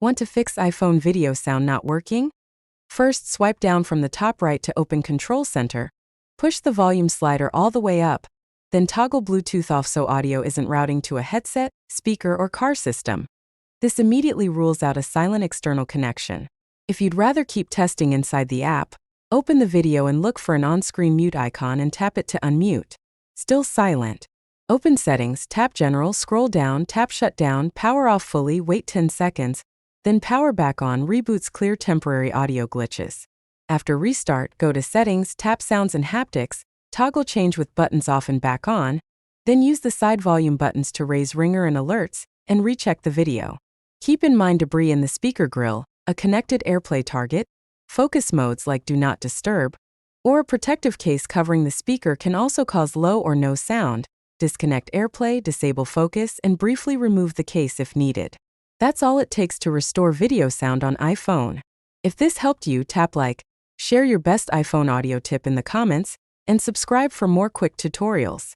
Want to fix iPhone video sound not working? First, swipe down from the top right to open Control Center. Push the volume slider all the way up, then toggle Bluetooth off so audio isn't routing to a headset, speaker, or car system. This immediately rules out a silent external connection. If you'd rather keep testing inside the app, open the video and look for an on-screen mute icon and tap it to unmute. Still silent. Open Settings, tap General, scroll down, tap Shut Down, power off fully, wait 10 seconds, then power back on, reboots clear temporary audio glitches. After restart, go to Settings, tap Sounds and Haptics, toggle Change with buttons off and back on, then use the side volume buttons to raise ringer and alerts, and recheck the video. Keep in mind debris in the speaker grill, a connected AirPlay target, focus modes like Do Not Disturb, or a protective case covering the speaker can also cause low or no sound. Disconnect AirPlay, disable focus, and briefly remove the case if needed. That's all it takes to restore video sound on iPhone. If this helped you, tap like, share your best iPhone audio tip in the comments, and subscribe for more quick tutorials.